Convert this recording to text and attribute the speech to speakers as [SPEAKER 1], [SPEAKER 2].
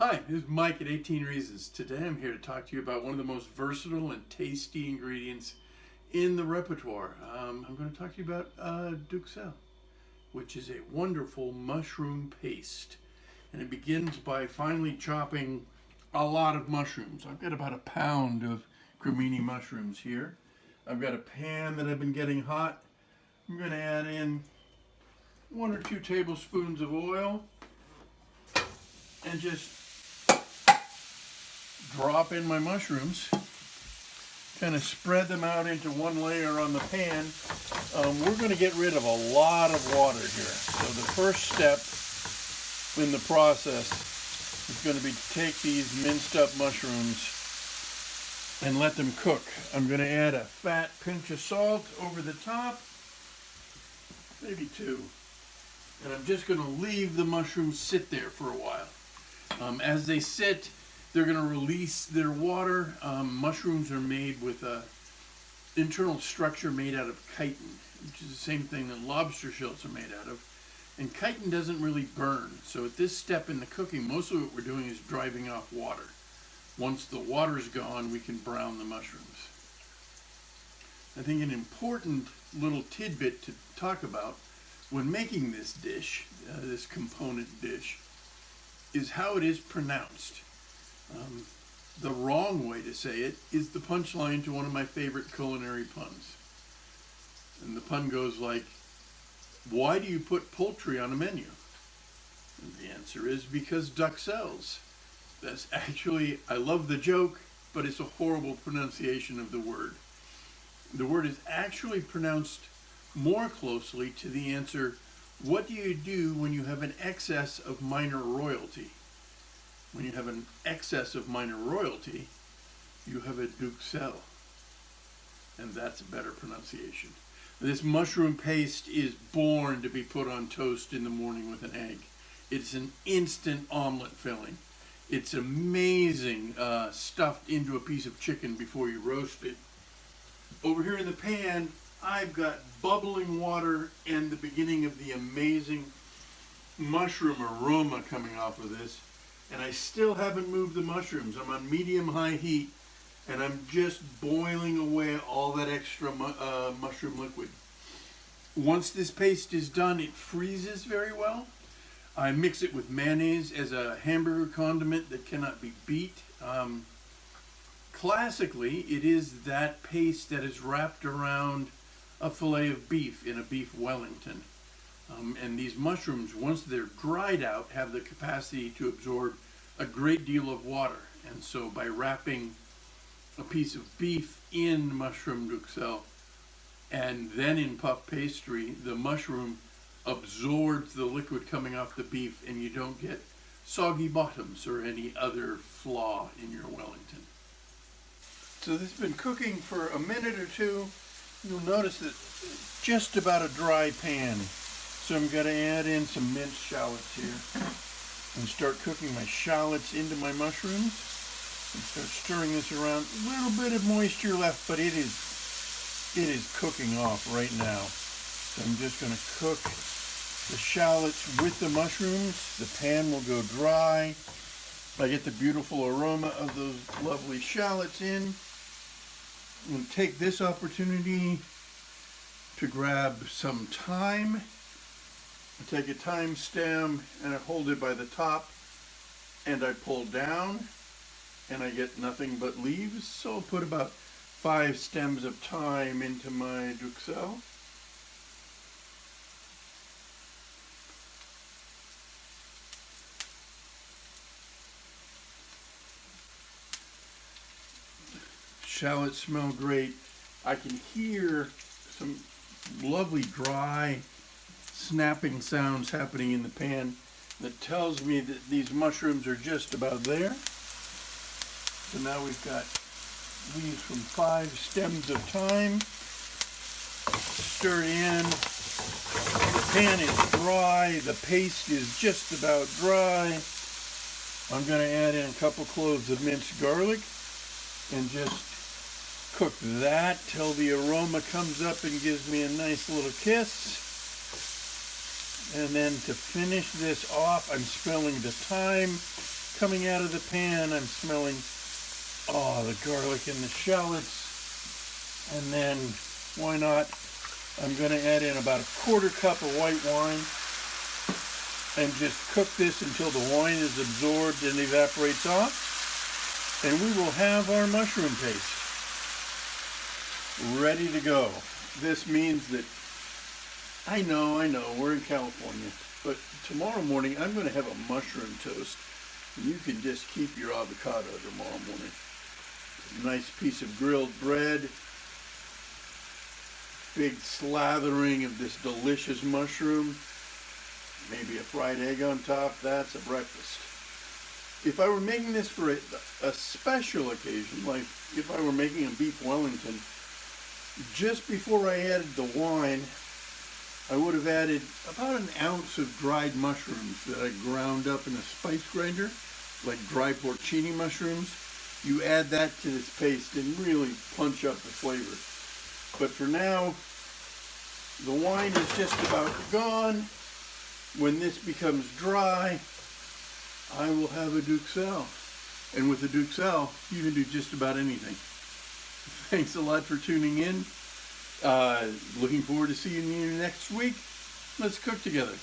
[SPEAKER 1] Hi, this is Mike at 18 Reasons. Today I'm here to talk to you about one of the most versatile and tasty ingredients in the repertoire. I'm going to talk to you about Duxelle, which is a wonderful mushroom paste. And it begins by finely chopping a lot of mushrooms. I've got about a pound of cremini mushrooms here. I've got a pan that I've been getting hot. I'm going to add in 1 or 2 tablespoons of oil and just drop in my mushrooms, kind of spread them out into one layer on the pan. We're going to get rid of a lot of water here. So the first step in the process is going to be to take these minced up mushrooms and let them cook. I'm going to add a fat pinch of salt over the top, maybe 2. And I'm just going to leave the mushrooms sit there for a while. As they sit, they're going to release their water. Mushrooms are made with an internal structure made out of chitin, which is the same thing that lobster shells are made out of. And chitin doesn't really burn. So at this step in the cooking, most of what we're doing is driving off water. Once the water's gone, we can brown the mushrooms. I think an important little tidbit to talk about when making this dish, this component dish, is how it is pronounced. The wrong way to say it is the punchline to one of my favorite culinary puns. And the pun goes like, why do you put poultry on a menu? And the answer is because Duxelles. That's actually, I love the joke, but it's a horrible pronunciation of the word. The word is actually pronounced more closely to the answer, what do you do when you have an excess of minor royalty? When you have an excess of minor royalty, you have a Duxelle. And that's a better pronunciation. This mushroom paste is born to be put on toast in the morning with an egg. It's an instant omelet filling. It's amazing stuffed into a piece of chicken before you roast it. Over here in the pan, I've got bubbling water and the beginning of the amazing mushroom aroma coming off of this. And I still haven't moved the mushrooms. I'm on medium-high heat, and I'm just boiling away all that extra mushroom liquid. Once this paste is done, it freezes very well. I mix it with mayonnaise as a hamburger condiment that cannot be beat. Classically, it is that paste that is wrapped around a fillet of beef in a beef Wellington. And these mushrooms, once they're dried out, have the capacity to absorb a great deal of water. And so by wrapping a piece of beef in mushroom Duxelle and then in puff pastry, the mushroom absorbs the liquid coming off the beef and you don't get soggy bottoms or any other flaw in your Wellington. So this has been cooking for a minute or two. You'll notice that it's just about a dry pan. So I'm going to add in some minced shallots here and start cooking my shallots into my mushrooms and start stirring this around. A little bit of moisture left, but it is cooking off right now. So I'm just going to cook the shallots with the mushrooms. The pan will go dry. I get the beautiful aroma of those lovely shallots in. I'm going to take this opportunity to grab some thyme. I take a thyme stem and I hold it by the top and I pull down and I get nothing but leaves. So I'll put about 5 stems of thyme into my Duxelle. Shallots smell great. I can hear some lovely dry snapping sounds happening in the pan that tells me that these mushrooms are just about there. So now we've got leaves from 5 stems of thyme. Stir in. The pan is dry. The paste is just about dry. I'm going to add in a couple cloves of minced garlic and just cook that till the aroma comes up and gives me a nice little kiss. And then to finish this off, I'm spilling the thyme coming out of the pan. I'm smelling, oh, the garlic and the shallots. And then, why not, I'm going to add in about a quarter cup of white wine and just cook this until the wine is absorbed and evaporates off. And we will have our mushroom paste ready to go. This means that, I know, we're in California, but tomorrow morning I'm going to have a mushroom toast. You can just keep your avocado tomorrow morning. A nice piece of grilled bread, big slathering of this delicious mushroom, maybe a fried egg on top. That's a breakfast. If I were making this for a special occasion, like if I were making a beef Wellington, just before I added the wine, I would have added about an ounce of dried mushrooms that I ground up in a spice grinder, like dry porcini mushrooms. You add that to this paste and really punch up the flavor. But for now, the wine is just about gone. When this becomes dry, I will have a Duxelle. And with a Duxelle, you can do just about anything. Thanks a lot for tuning in. Looking forward to seeing you next week. Let's cook together.